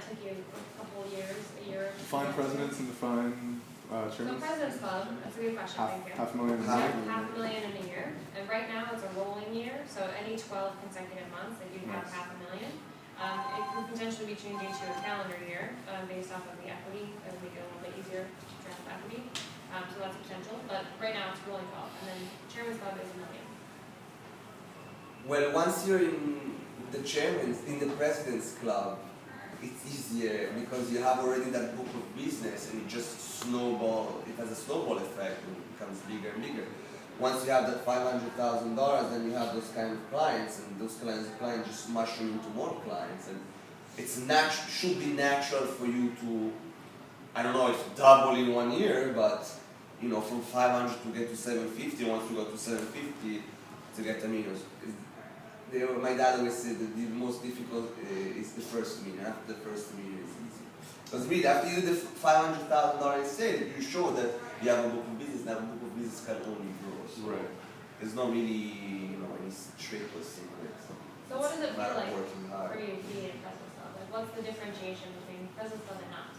took you a couple years, a year. Define presidents and define chairmen. So President's Club, that's a good question, thank you. Half a million. $500,000 in a year, and right now it's a rolling year, so any 12 consecutive months, they do have $500,000. It could potentially be changing to a calendar year based off of the equity, that would make it a little bit easier to draft equity. So that's a potential, but right now it's rolling 12, and then Chairman's Club is $1 million. Well, once you're in the chairman's, in the president's club, it's easier because you have already that book of business and it just snowball, it has a snowball effect and it becomes bigger and bigger. Once you have that $500,000, then you have those kind of clients, and those clients just mushroom into more clients, and it's should be natural for you to, I don't know if double in 1 year, but you know, from 500 to get to 750, once you go to 750 to get $1 million. My dad always said that the most difficult is the first million. After the first million is easy. Because really, after you do the $500,000 sale, you show that you have a book of business. That book of business can only grow. So right. There's not really, you know, any trick or secret. So what does it feel like hard. for you to be in President's Club? Like, what's the differentiation between President's Club and not?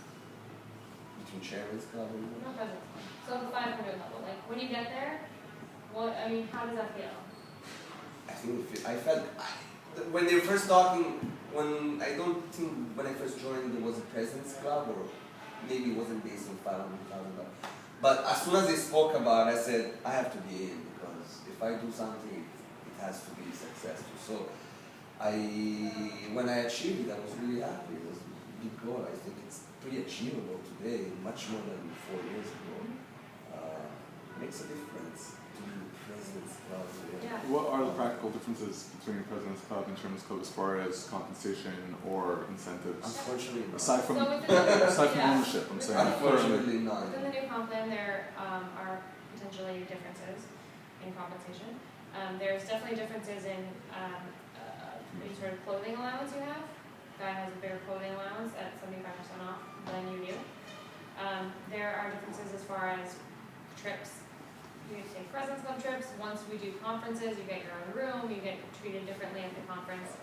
Between Chairman's Club and No President's Club. So the 500 level, like when you get there, how does that feel? I think I felt when they were first talking. I don't think when I first joined there was a President's Club, or maybe it wasn't based on $500,000. But as soon as they spoke about it, I said I have to be in, because if I do something, it has to be successful. So when I achieved it, I was really happy. It was a big goal. I think it's pretty achievable today, much more than 4 years ago. Makes a difference to be President's Club. Yeah. What are the practical differences between President's Club and Chairman's Club as far as compensation or incentives? Unfortunately, not. Aside from yeah. ownership, I'm saying. Unfortunately, not. Within the new comp plan, there are potentially differences in compensation. There's definitely differences in any sort of clothing allowance you have. Guy has a bigger clothing allowance at 75% off than you do. There are differences as far as trips. You get to take President's Club trips. Once we do conferences, you get your own room, you get treated differently at the conference.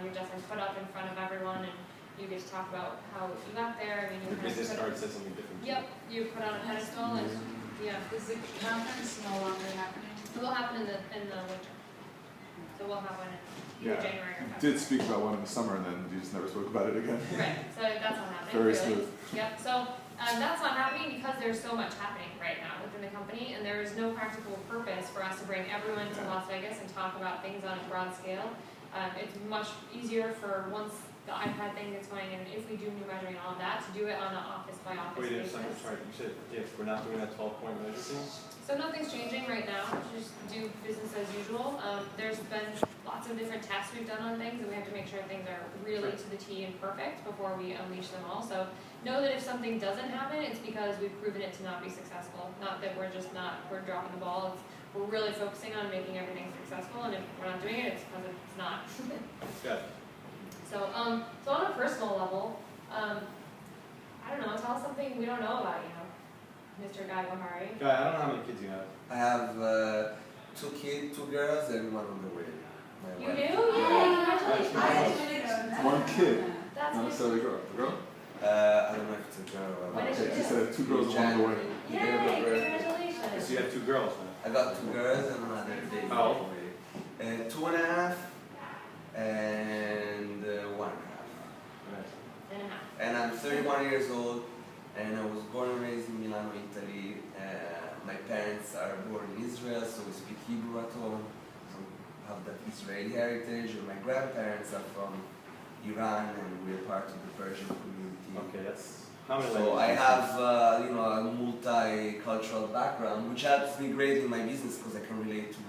You're definitely put up in front of everyone, and you get to talk about how you got there. I mean, your business card says something different. Yep, you put on a pedestal, and yeah. Is the conference no longer happening? It will happen in the winter. So we'll have one in January or February. Did speak about one in the summer, and then you just never spoke about it again. Right, so that's not happening. Very really. smooth. Yep, so that's not happening because there's so much happening right now within the company, and there is no practical purpose for us to bring everyone to Las Vegas and talk about things on a broad scale. It's much easier for once the iPad thing gets going, and if we do new measuring and all of that, to do it on an office-by-office basis. Wait a second, sorry, you said if we're not doing that 12-point measure thing? So nothing's changing right now, just do business as usual. There's been lots of different tests we've done on things, and we have to make sure things are really to the T and perfect before we unleash them all. So know that if something doesn't happen, it's because we've proven it to not be successful. Not that we're dropping the ball. We're really focusing on making everything successful, and if we're not doing it, it's because it's not. Good. So on a personal level, I don't know, tell us something we don't know about you, Mr. Guy Gomari. Guy, I don't know how many kids you have. I have 2 girls and 1 on the way. You do? Yay, congratulations. One kid, That's not necessarily a girl. A girl? I don't know if it's a girl or What not. did Okay, you said 2 girls and 1 on the way. Yay, congratulations. So you have 2 girls now. I got 2 girls and another baby. How old? 2.5 and 1.5. And I'm 31 years old, and I was born and raised in Milano, Italy. My parents are born in Israel, so we speak Hebrew at home. So have that Israeli heritage. And my grandparents are from Iran, and we're part of the Persian community. Okay, that's how many So I have a multicultural background, which helps me greatly in my business because I can relate to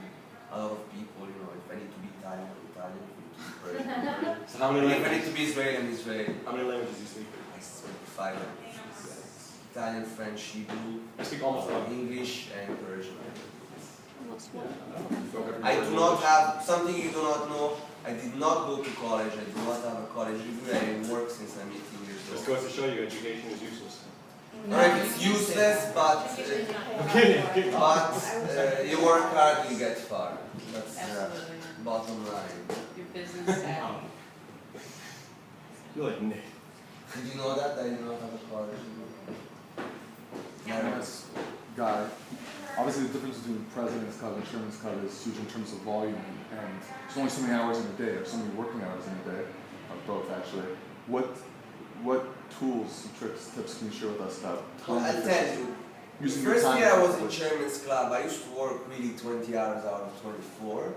a lot of people. You know, if I need to be Italian, I'm Italian. If I need to be Persian, So how many if I need languages? to be Israeli, I'm Israeli. How many languages do you speak? I speak 5 languages. Italian, French, Hebrew, I speak almost all. English, and Persian. Yeah. I do not have, something you do not know, I did not go to college, I do not have a college degree, I work since I'm 18 years This old. goes to show you education is useless. Alright, it's useless, but you work hard, you get far. That's the Absolutely. bottom line. Your business savvy. You're like Nick. Did you know that? I did not have a car. Yes, guy. Obviously, the difference between President's Club and Chairman's Club is huge in terms of volume, and there's only so many hours in a day, or so many working hours in a day, or both actually. What tools, tricks, tips can you share with us about time I'll tell you. using The your first time year I was in effectively? Chairman's Club, I used to work really 20 hours out of 24.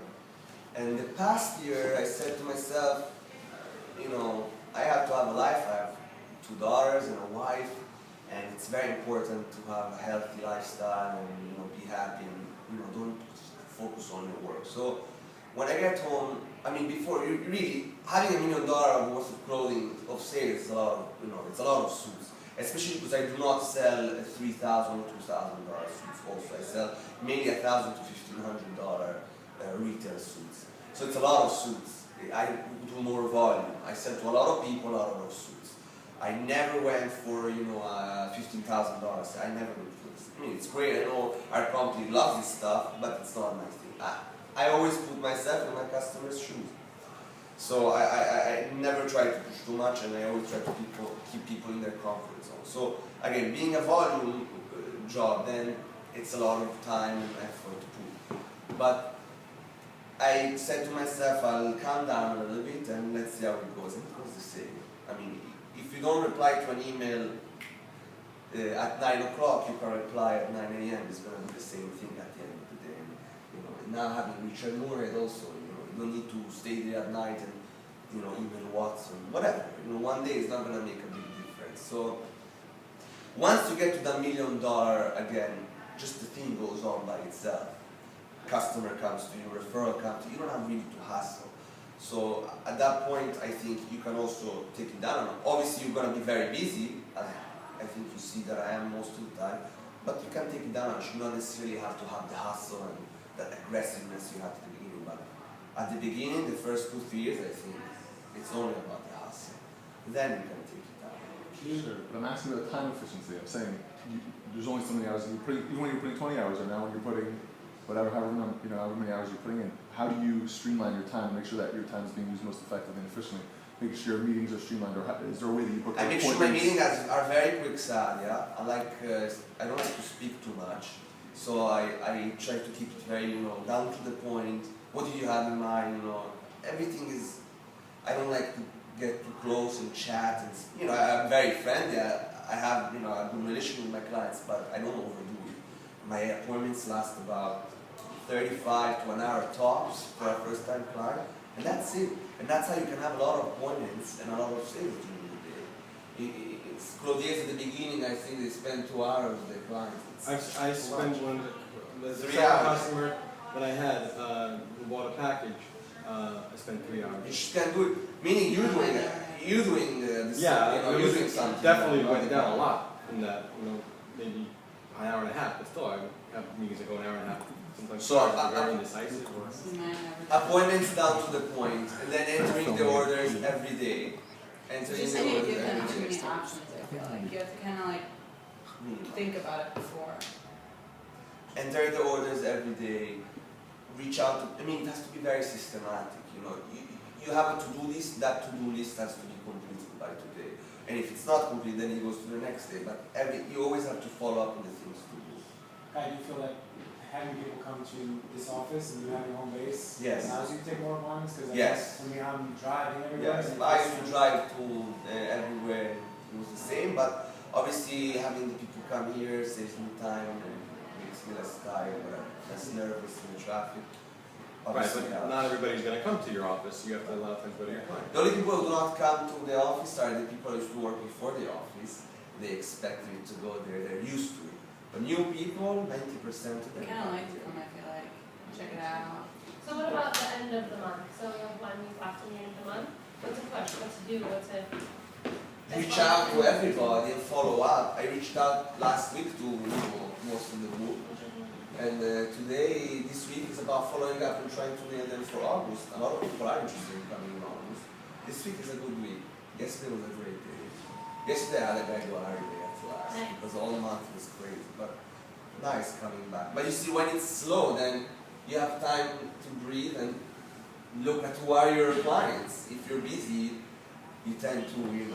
And the past year I said to myself, you know, I have to have a life. I have 2 daughters and a wife, and it's very important to have a healthy lifestyle and, you know, be happy and, you know, don't focus on your work. So when I get home, I mean, before you really having $1 million worth of clothing of sales is a lot of, you know, it's a lot of suits. Especially because I do not sell $3,000 or $2,000 suits. Also, I sell maybe $1,000 to $1,500 retail suits. So it's a lot of suits. I do more volume. I sell to a lot of people, a lot of those suits. I never went for, you know, $15,000. I never went for this. I mean, it's great. I know our company loves this stuff, but it's not my thing. I always put myself in my customers' shoes. So I never try to push too much, and I always try to keep people in their comfort zone. So again, being a volume job, then it's a lot of time and effort to put. But I said to myself, I'll calm down a little bit and let's see how it goes. And it goes the same. I mean, if you don't reply to an email at 9 o'clock, you can reply at 9 a.m. It's going to be the same thing at the end of the day. You know, and now having Richard Moorhead also, you don't need to stay there at night and, you know, email Watson, whatever. You know, one day is not going to make a big difference. So once you get to the $1 million again, just the thing goes on by itself. Customer comes to you, referral comes to you, you don't have really to hustle. So at that point, I think you can also take it down. Obviously, you're going to be very busy, as I think you see that I am most of the time, but you can take it down. You don't necessarily have to have the hustle and that aggressiveness you had at the beginning. But at the beginning, the first 2-3 years, I think it's only about the hustle. Then you can take it down. Sure, but I'm asking about time efficiency. I'm saying there's only so many hours. Even when you're putting 20 hours in, now when you're putting however many hours you're putting in, how do you streamline your time and make sure that your time is being used most effectively and efficiently? Making sure your meetings are streamlined, or is there a way that you book I make sure my meetings are very quick, yeah. I don't like to speak too much, so I try to keep it very, you know, down to the point. What do you have in mind? You know, everything is. I don't like to get too close and chat, and you know, I'm very friendly. I have, you know, a good relation with my clients, but I don't overdo it. My appointments last about 35 to an hour tops for a first-time client, and that's it. And that's how you can have a lot of appointments and a lot of sales during the day. It's Claudia's at the beginning, I think they spend 2 hours with their clients. I spent one, the 3 second hours. customer that I had who bought a package, I spent 3 hours. You just can do it, meaning you're doing it. You're doing the Yeah, you know, it you're was doing something. definitely went down a lot in that, you know, maybe an hour and a half, but still I have meetings that go an hour and a half. Sometimes So, very indecisive. Appointments down to the point, and then entering the orders every day. Entering Just the say you orders give them every too day. many options, I feel like. You have to kind of like think about it before. Enter the orders every day, reach out to, I mean, it has to be very systematic, you know. You have a to-do list, that to-do list has to be completed by today. And if it's not complete, then it goes to the next day. But you always have to follow up on the things to do. How do you feel like having people come to this office and you have your home base Yes. allows you to take more appointments? Because Yes. for me, I'm driving everywhere. Yes, and I used to drive to everywhere, it was the same, but obviously having the people come here saves me time and makes me less tired, less nervous in the traffic. Right, Obviously, but not everybody's going to come to your office. You have to allow them to go to your client. the only people who do not come to the office are the people who used to work before the office. They expect you to go there, they're used to it. But new people, 90% of them. I kind of like to come, I feel like. Check it out. So what about the end of the month? So we have 1 week left in the end of the month. What's to push? What to do? What to... Reach out to everybody and follow up. I reached out last week to most of the group. And this week is about following up and trying to nail them for August. A lot of people are interested in coming in August. This week is a good week. Yesterday was a great day. Yesterday I had a guy go holiday at last Nice. because all month was crazy. But nice coming back. But you see, when it's slow, then you have time to breathe and look at who are your clients. If you're busy, you tend to,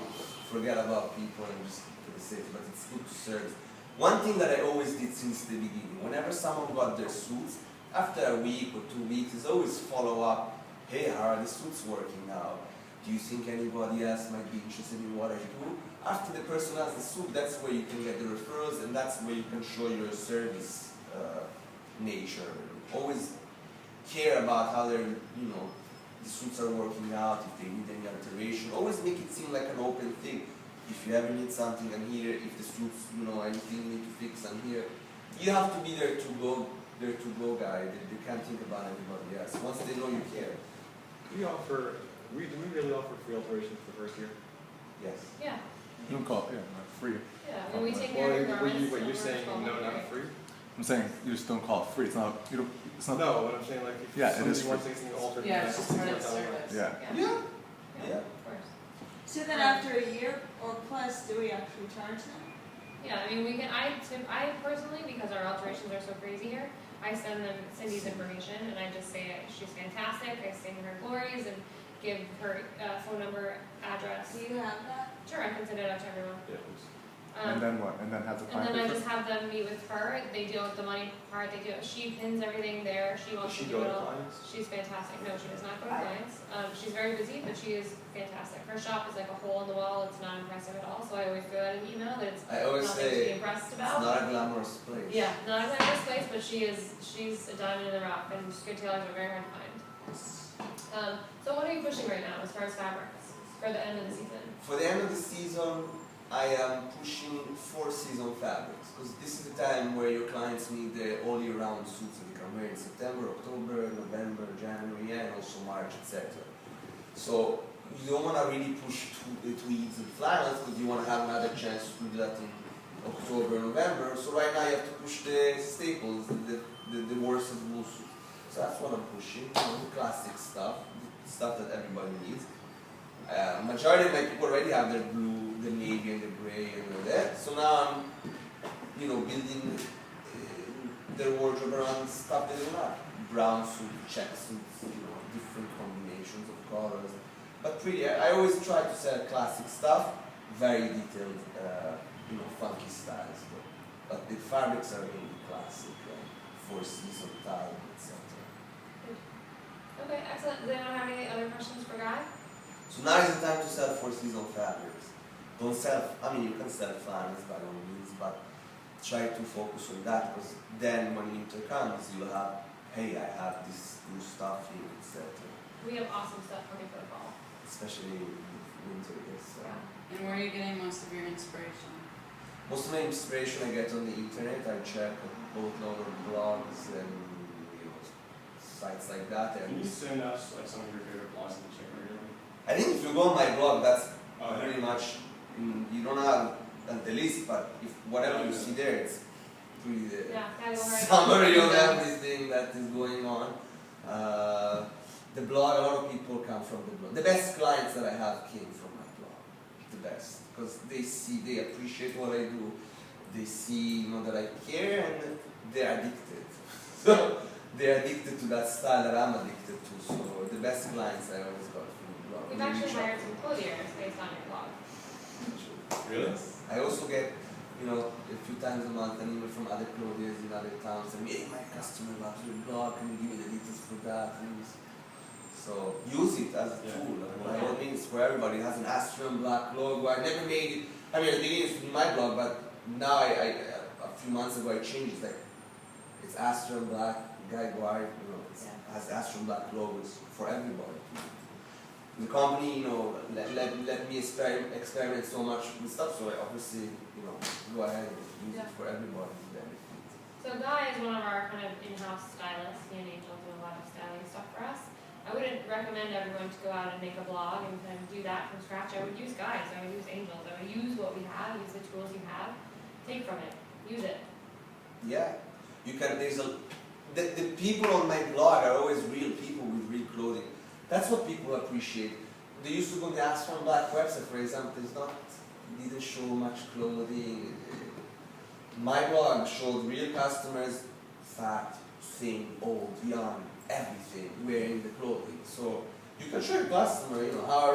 forget about people and just do the safety, but it's good to serve. One thing that I always did since the beginning, whenever someone got their suits, after a week or 2 weeks, is always follow up, hey, how are the suits working now? Do you think anybody else might be interested in what I do? After the person has the suit, that's where you can get the referrals, and that's where you can show your service nature. Always care about how their, the suits are working out, if they need any alteration. Always make it seem like an open thing. If you ever need something, I'm here. If the suits, anything you need to fix, I'm here. You have to be there to go guy. They can't think about anybody else. Once they know you care. Do we really offer free alterations for the first year? Yes. Yeah, You don't call it, not free. yeah, I mean, we take care of your garments. What you're and saying, we're no, responsible. not free? I'm saying you just don't call it free. It's not. You don't. It's not. No, what I'm saying, like, if Yeah, it is somebody wants anything altered, Yeah, that's it's just part of the $60 service. Yeah. Yeah, Yeah. yeah, of course. So then after a year or plus, do we actually charge them? Yeah, I mean, we can, I personally, because our alterations are so crazy here, I send them Cindy's information and I just say she's fantastic, I sing her glories and give her phone number, address. Do you have that? Sure, I can send it out to everyone. Yeah, please. And then what? And then have the And client then I pay for just have them meet with her, they deal with the money part, she pins everything there, she Does wants she to go do it to all. clients? She's fantastic. No, she does not go to clients. She's very busy, but she is fantastic. Her shop is like a hole in the wall. It's not impressive at all. So I always throw that in the email that it's I always nothing to say be impressed it's about. not a glamorous place. Yeah, not a glamorous place, but she's a diamond in the rough, and good tailors are very hard to find. So what are you pushing right now as far as fabrics for the end of the season? For the end of the season, I am pushing 4-season fabrics because this is the time where your clients need the all year round suits that you can wear in September, October, November, January, and also March, etc. So you don't want to really push tweeds and flannels because you want to have another chance to do that in October, November. So right now you have to push the staples, the worst of the blue suits. So that's what I'm pushing, the classic stuff, the stuff that everybody needs. Majority of my people already have their blue, the navy and the gray and all that. So now I'm, building their wardrobe around stuff they don't have. Brown suit, check suits, different combinations of colors. But pretty, I always try to sell classic stuff, very detailed, funky styles. But the fabrics are really classic, 4-season style, etc. Okay, excellent. Does anyone have any other questions for Guy? So now is the time to sell 4-season fabrics. Don't sell, you can sell flannels by all means, but try to focus on that because then when winter comes, you'll have, hey, I have this new stuff here, etc. We have awesome stuff coming for the fall. Especially winter, yes. Yeah. And where are you getting most of your inspiration? Most of my inspiration I get on the internet. I check both on blogs and sites like that. Can And you send us like some of your favorite blogs to check regularly? I think if you go on my blog, that's Oh, yeah. pretty much, you don't have the list, but if whatever you see there, it's pretty Yeah, Guy, go ahead. summary of everything that is going on. The blog, a lot of people come from the blog. The best clients that I have came from my blog. The best. Because they appreciate what I do. They see, that I care and they're addicted. So they're addicted to that style that I'm addicted to. So the best clients I always got from the blog. We've actually hired some clothiers based on your blog. Really? I also get, a few times a month an email from other clothiers in other towns saying, hey, my customer loves your blog, can you give me the details for that? So use it as a tool. By all means, for everybody. It has an Astron black logo. I never made it. At the beginning it used to be my blog, but now a few months ago I changed it. It's Astron black, Guy Guard, it has Astron black logos for everybody. The company, let me experiment so much with stuff, so I obviously, go ahead and use it for everybody's benefit. So Guy is one of our kind of in-house stylists. He and Angel do a lot of styling stuff for us. I wouldn't recommend everyone to go out and make a blog and kind of do that from scratch. I would use Guys, I would use Angels, I would use what we have, use the tools you have, take from it, use it. Yeah, you can. The people on my blog are always real people with real clothing. That's what people appreciate. They used to go on the Astron Black website, for example. Didn't show much clothing. My blog showed real customers, fat, thin, old, young, everything, wearing the clothing. So you can show your customer, how